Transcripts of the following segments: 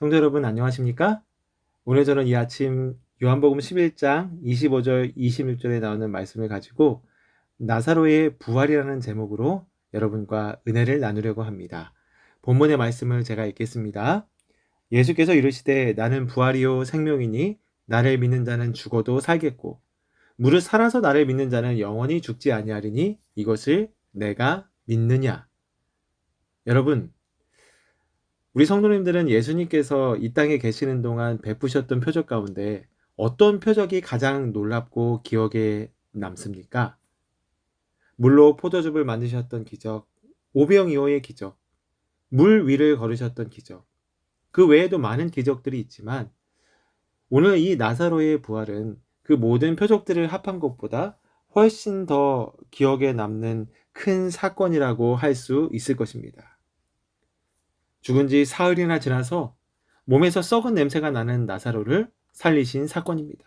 성도 여러분 안녕하십니까? 오늘 저는 이 아침 요한복음 11장 25절 26절에 나오는 말씀을 가지고 나사로의 부활이라는 제목으로 여러분과 은혜를 나누려고 합니다. 본문의 말씀을 제가 읽겠습니다. 예수께서 이르시되 나는 부활이요 생명이니 나를 믿는 자는 죽어도 살겠고 무릇 살아서 나를 믿는 자는 영원히 죽지 아니하리니 이것을 내가 믿느냐? 여러분, 우리 성도님들은 예수님께서 이 땅에 계시는 동안 베푸셨던 표적 가운데 어떤 표적이 가장 놀랍고 기억에 남습니까? 물로 포도즙을 만드셨던 기적, 오병이어의 기적, 물 위를 걸으셨던 기적, 그 외에도 많은 기적들이 있지만 오늘 이 나사로의 부활은 그 모든 표적들을 합한 것보다 훨씬 더 기억에 남는 큰 사건이라고 할 수 있을 것입니다. 죽은 지 사흘이나 지나서 몸에서 썩은 냄새가 나는 나사로를 살리신 사건입니다.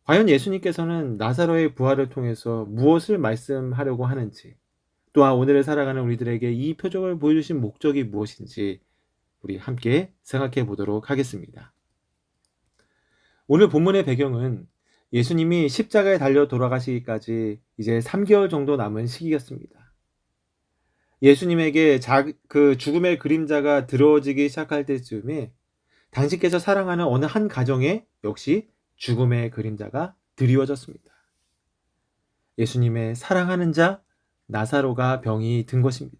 과연 예수님께서는 나사로의 부활을 통해서 무엇을 말씀하려고 하는지, 또한 오늘을 살아가는 우리들에게 이 표적을 보여주신 목적이 무엇인지 우리 함께 생각해 보도록 하겠습니다. 오늘 본문의 배경은 예수님이 십자가에 달려 돌아가시기까지 이제 3개월 정도 남은 시기였습니다. 예수님에게 그 죽음의 그림자가 들어지기 시작할 때쯤에 당신께서 사랑하는 어느 한 가정에 역시 죽음의 그림자가 드리워졌습니다. 예수님의 사랑하는 자 나사로가 병이 든 것입니다.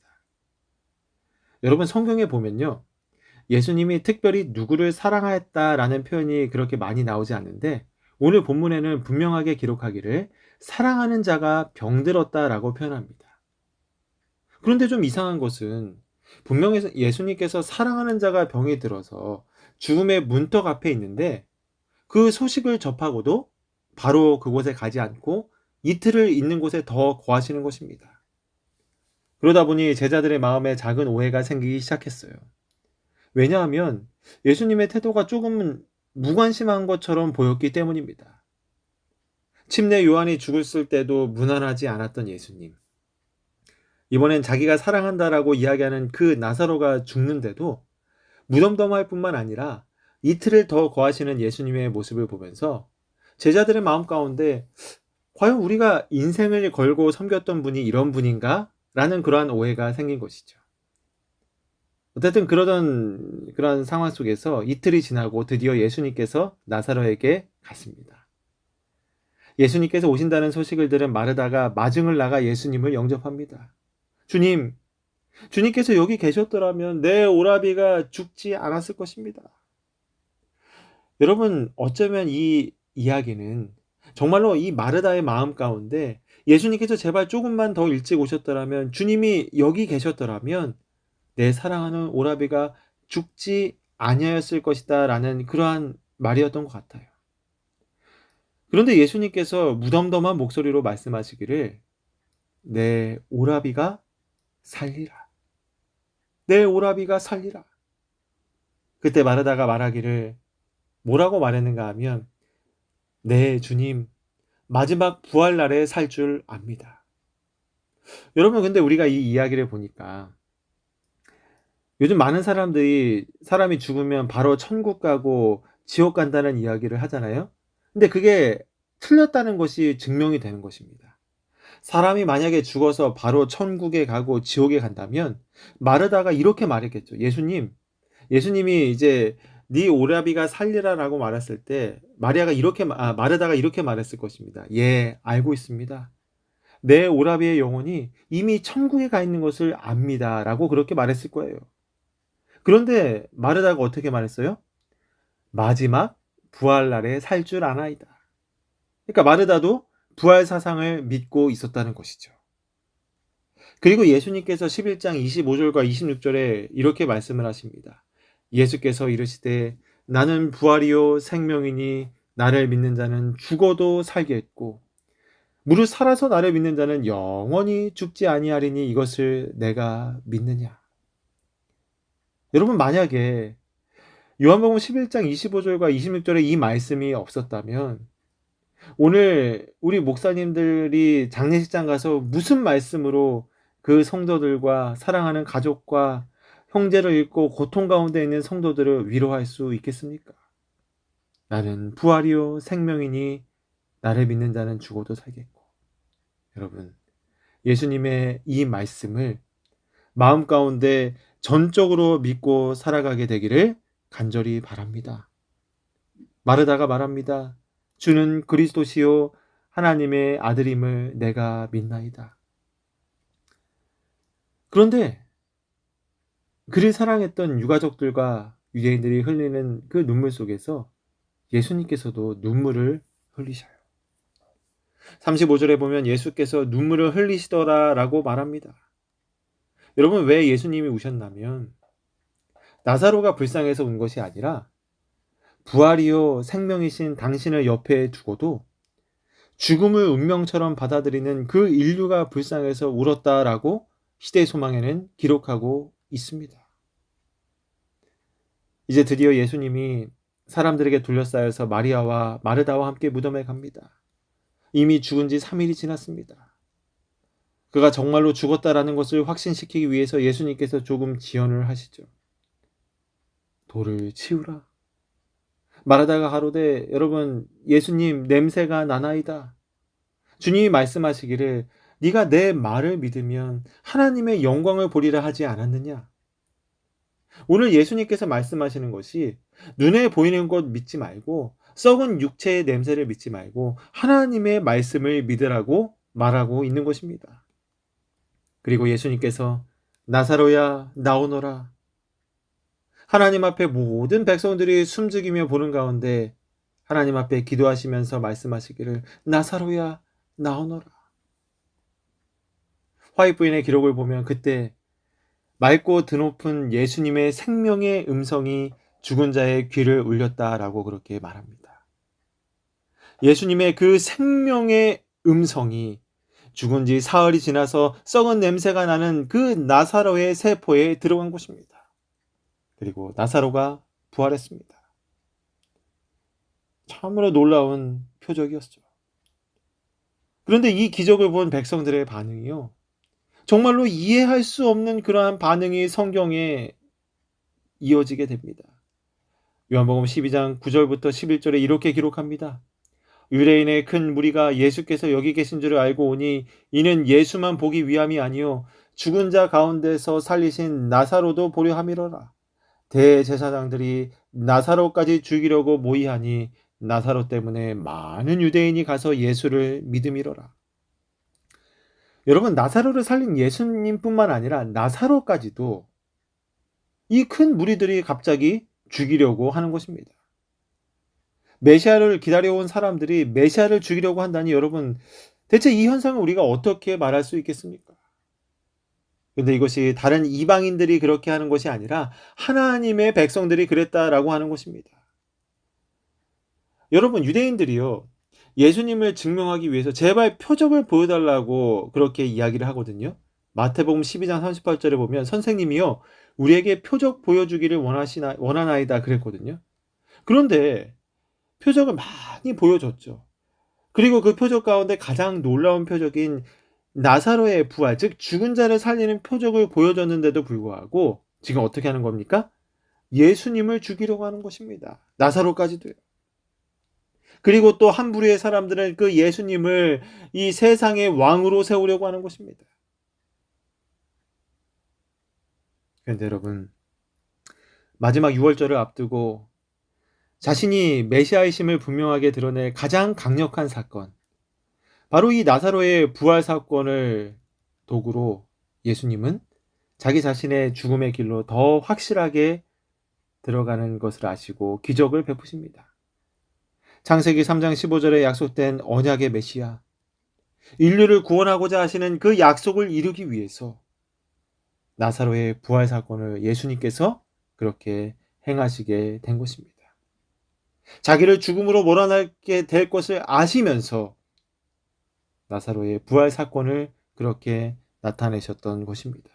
여러분 성경에 보면요. 예수님이 특별히 누구를 사랑했다라는 표현이 그렇게 많이 나오지 않는데 오늘 본문에는 분명하게 기록하기를 사랑하는 자가 병들었다라고 표현합니다. 그런데 좀 이상한 것은 분명히 예수님께서 사랑하는 자가 병이 들어서 죽음의 문턱 앞에 있는데 그 소식을 접하고도 바로 그곳에 가지 않고 이틀을 있는 곳에 더 거하시는 것입니다. 그러다 보니 제자들의 마음에 작은 오해가 생기기 시작했어요. 왜냐하면 예수님의 태도가 조금은 무관심한 것처럼 보였기 때문입니다. 침례 요한이 죽었을 때도 무난하지 않았던 예수님. 이번엔 자기가 사랑한다라고 이야기하는 그 나사로가 죽는데도 무덤덤할 뿐만 아니라 이틀을 더 거하시는 예수님의 모습을 보면서 제자들의 마음 가운데 과연 우리가 인생을 걸고 섬겼던 분이 이런 분인가? 라는 그러한 오해가 생긴 것이죠. 어쨌든 그런 상황 속에서 이틀이 지나고 드디어 예수님께서 나사로에게 갔습니다. 예수님께서 오신다는 소식을 들은 마르다가 마중을 나가 예수님을 영접합니다. 주님께서 여기 계셨더라면 내 오라비가 죽지 않았을 것입니다. 여러분, 어쩌면 이 이야기는 정말로 이 마르다의 마음 가운데 예수님께서 제발 조금만 더 일찍 오셨더라면, 주님이 여기 계셨더라면 내 사랑하는 오라비가 죽지 아니하였을 것이다 라는 그러한 말이었던 것 같아요. 그런데 예수님께서 무덤덤한 목소리로 말씀하시기를 내 오라비가 살리라. 내 오라비가 살리라. 그때 마르다가 말하기를 뭐라고 말했는가 하면 네 주님 마지막 부활날에 살 줄 압니다. 여러분 근데 우리가 이 이야기를 보니까 요즘 많은 사람들이 사람이 죽으면 바로 천국 가고 지옥 간다는 이야기를 하잖아요. 근데 그게 틀렸다는 것이 증명이 되는 것입니다. 사람이 만약에 죽어서 바로 천국에 가고 지옥에 간다면 마르다가 이렇게 말했겠죠. 예수님이 이제 네 오라비가 살리라라고 말했을 때 마르다가 이렇게 말했을 것입니다. 예, 알고 있습니다. 내 오라비의 영혼이 이미 천국에 가 있는 것을 압니다라고 그렇게 말했을 거예요. 그런데 마르다가 어떻게 말했어요? 마지막 부활날에 살 줄 아나이다. 그러니까 마르다도 부활 사상을 믿고 있었다는 것이죠. 그리고 예수님께서 11장 25절과 26절에 이렇게 말씀을 하십니다. 예수께서 이르시되 나는 부활이요 생명이니 나를 믿는 자는 죽어도 살겠고 무릇 살아서 나를 믿는 자는 영원히 죽지 아니하리니 이것을 내가 믿느냐. 여러분 만약에 요한복음 11장 25절과 26절에 이 말씀이 없었다면 오늘 우리 목사님들이 장례식장 가서 무슨 말씀으로 그 성도들과 사랑하는 가족과 형제를 잃고 고통 가운데 있는 성도들을 위로할 수 있겠습니까? 나는 부활이요 생명이니 나를 믿는 자는 죽어도 살겠고. 여러분, 예수님의 이 말씀을 마음 가운데 전적으로 믿고 살아가게 되기를 간절히 바랍니다. 마르다가 말합니다. 주는 그리스도시요 하나님의 아들임을 내가 믿나이다. 그런데 그를 사랑했던 유가족들과 유대인들이 흘리는 그 눈물 속에서 예수님께서도 눈물을 흘리셔요. 35절에 보면 예수께서 눈물을 흘리시더라 라고 말합니다. 여러분, 왜 예수님이 우셨냐면 나사로가 불쌍해서 운 것이 아니라 부활이요 생명이신 당신을 옆에 두고도 죽음을 운명처럼 받아들이는 그 인류가 불쌍해서 울었다라고 시대 소망에는 기록하고 있습니다. 이제 드디어 예수님이 사람들에게 둘러싸여서 마리아와 마르다와 함께 무덤에 갑니다. 이미 죽은 지 3일이 지났습니다. 그가 정말로 죽었다라는 것을 확신시키기 위해서 예수님께서 조금 지연을 하시죠. 돌을 치우라. 마르다가 가로되 여러분 예수님 냄새가 나나이다. 주님이 말씀하시기를 네가 내 말을 믿으면 하나님의 영광을 보리라 하지 않았느냐. 오늘 예수님께서 말씀하시는 것이 눈에 보이는 것 믿지 말고 썩은 육체의 냄새를 믿지 말고 하나님의 말씀을 믿으라고 말하고 있는 것입니다. 그리고 예수님께서 나사로야 나오너라. 하나님 앞에 모든 백성들이 숨죽이며 보는 가운데 하나님 앞에 기도하시면서 말씀하시기를 나사로야 나오너라. 화이트부인의 기록을 보면 그때 맑고 드높은 예수님의 생명의 음성이 죽은 자의 귀를 울렸다라고 그렇게 말합니다. 예수님의 그 생명의 음성이 죽은 지 사흘이 지나서 썩은 냄새가 나는 그 나사로의 세포에 들어간 것입니다. 그리고 나사로가 부활했습니다. 참으로 놀라운 표적이었죠. 그런데 이 기적을 본 백성들의 반응이요. 정말로 이해할 수 없는 그러한 반응이 성경에 이어지게 됩니다. 요한복음 12장 9절부터 11절에 이렇게 기록합니다. 유대인의 큰 무리가 예수께서 여기 계신 줄을 알고 오니 이는 예수만 보기 위함이 아니요 죽은 자 가운데서 살리신 나사로도 보려 함이로라. 대제사장들이 나사로까지 죽이려고 모의하니 나사로 때문에 많은 유대인이 가서 예수를 믿음이로라. 여러분, 나사로를 살린 예수님뿐만 아니라 나사로까지도 이 큰 무리들이 갑자기 죽이려고 하는 것입니다. 메시아를 기다려온 사람들이 메시아를 죽이려고 한다니 여러분, 대체 이 현상을 우리가 어떻게 말할 수 있겠습니까? 근데 이것이 다른 이방인들이 그렇게 하는 것이 아니라 하나님의 백성들이 그랬다라고 하는 것입니다. 여러분, 유대인들이요, 예수님을 증명하기 위해서 제발 표적을 보여달라고 그렇게 이야기를 하거든요. 마태복음 12장 38절에 보면 선생님이요 우리에게 표적 보여주기를 원하나이다 그랬거든요. 그런데 표적을 많이 보여줬죠. 그리고 그 표적 가운데 가장 놀라운 표적인 나사로의 부활, 즉 죽은 자를 살리는 표적을 보여줬는데도 불구하고 지금 어떻게 하는 겁니까? 예수님을 죽이려고 하는 것입니다. 나사로까지도요. 그리고 또 한 부류의 사람들은 그 예수님을 이 세상의 왕으로 세우려고 하는 것입니다. 그런데 여러분, 마지막 6월절을 앞두고 자신이 메시아이심을 분명하게 드러낼 가장 강력한 사건, 바로 이 나사로의 부활 사건을 도구로 예수님은 자기 자신의 죽음의 길로 더 확실하게 들어가는 것을 아시고 기적을 베푸십니다. 창세기 3장 15절에 약속된 언약의 메시아, 인류를 구원하고자 하시는 그 약속을 이루기 위해서 나사로의 부활 사건을 예수님께서 그렇게 행하시게 된 것입니다. 자기를 죽음으로 몰아넣게 될 것을 아시면서 나사로의 부활 사건을 그렇게 나타내셨던 것입니다.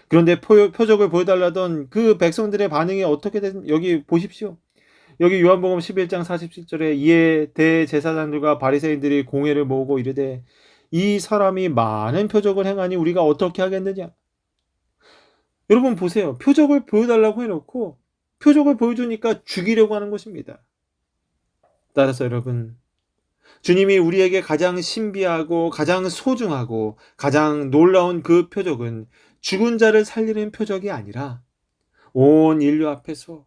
그런데 표적을 보여달라던 그 백성들의 반응이 어떻게 됐, 여기 보십시오. 여기 요한복음 11장 47절에 이에 대제사장들과 바리새인들이 공회를 모으고 이르되 이 사람이 많은 표적을 행하니 우리가 어떻게 하겠느냐. 여러분 보세요. 표적을 보여달라고 해놓고 표적을 보여주니까 죽이려고 하는 것입니다. 따라서 여러분, 주님이 우리에게 가장 신비하고 가장 소중하고 가장 놀라운 그 표적은 죽은 자를 살리는 표적이 아니라 온 인류 앞에서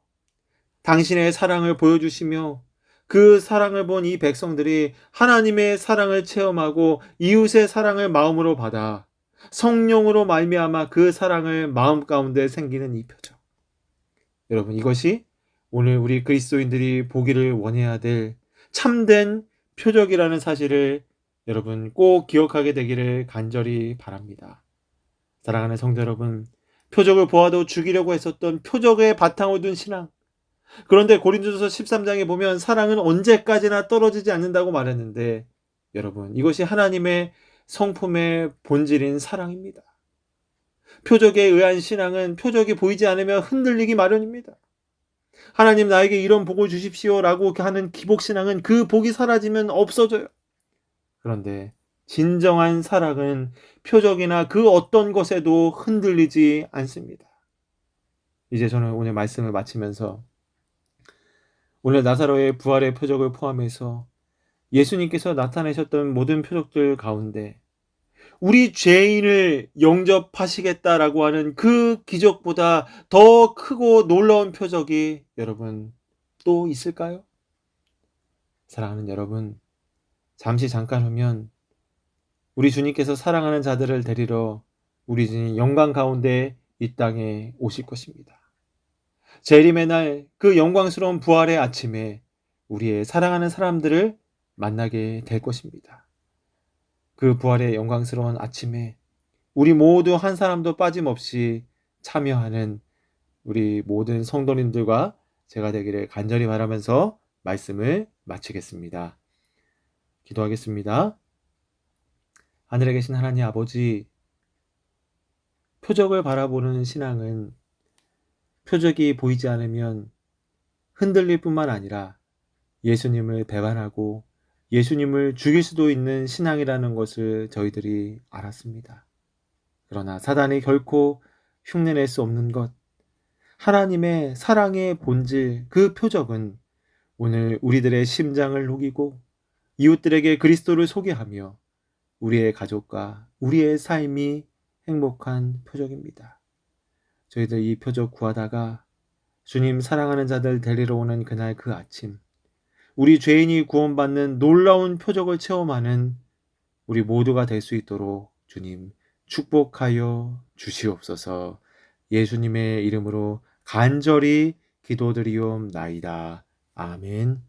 당신의 사랑을 보여주시며 그 사랑을 본 이 백성들이 하나님의 사랑을 체험하고 이웃의 사랑을 마음으로 받아 성령으로 말미암아 그 사랑을 마음 가운데 생기는 이 표적. 여러분, 이것이 오늘 우리 그리스도인들이 보기를 원해야 될 참된 표적이라는 사실을 여러분 꼭 기억하게 되기를 간절히 바랍니다. 사랑하는 성도 여러분, 표적을 보아도 죽이려고 했었던 표적의 바탕을 둔 신앙. 그런데 고린도전서 13장에 보면 사랑은 언제까지나 떨어지지 않는다고 말했는데, 여러분, 이것이 하나님의 성품의 본질인 사랑입니다. 표적에 의한 신앙은 표적이 보이지 않으면 흔들리기 마련입니다. 하나님 나에게 이런 복을 주십시오라고 하는 기복신앙은 그 복이 사라지면 없어져요. 그런데 진정한 사랑은 표적이나 그 어떤 것에도 흔들리지 않습니다. 이제 저는 오늘 말씀을 마치면서 오늘 나사로의 부활의 표적을 포함해서 예수님께서 나타내셨던 모든 표적들 가운데 우리 죄인을 영접하시겠다라고 하는 그 기적보다 더 크고 놀라운 표적이 여러분 또 있을까요? 사랑하는 여러분, 잠깐 후면 우리 주님께서 사랑하는 자들을 데리러 우리 주님 영광 가운데 이 땅에 오실 것입니다. 재림의 날 그 영광스러운 부활의 아침에 우리의 사랑하는 사람들을 만나게 될 것입니다. 그 부활의 영광스러운 아침에 우리 모두 한 사람도 빠짐없이 참여하는 우리 모든 성도님들과 제가 되기를 간절히 바라면서 말씀을 마치겠습니다. 기도하겠습니다. 하늘에 계신 하나님 아버지, 표적을 바라보는 신앙은 표적이 보이지 않으면 흔들릴 뿐만 아니라 예수님을 배반하고 예수님을 죽일 수도 있는 신앙이라는 것을 저희들이 알았습니다. 그러나 사단이 결코 흉내낼 수 없는 것, 하나님의 사랑의 본질, 그 표적은 오늘 우리들의 심장을 녹이고 이웃들에게 그리스도를 소개하며 우리의 가족과 우리의 삶이 행복한 표적입니다. 저희들 이 표적 구하다가 주님 사랑하는 자들 데리러 오는 그날 그 아침, 우리 죄인이 구원받는 놀라운 표적을 체험하는 우리 모두가 될 수 있도록 주님 축복하여 주시옵소서. 예수님의 이름으로 간절히 기도드리옵나이다. 아멘.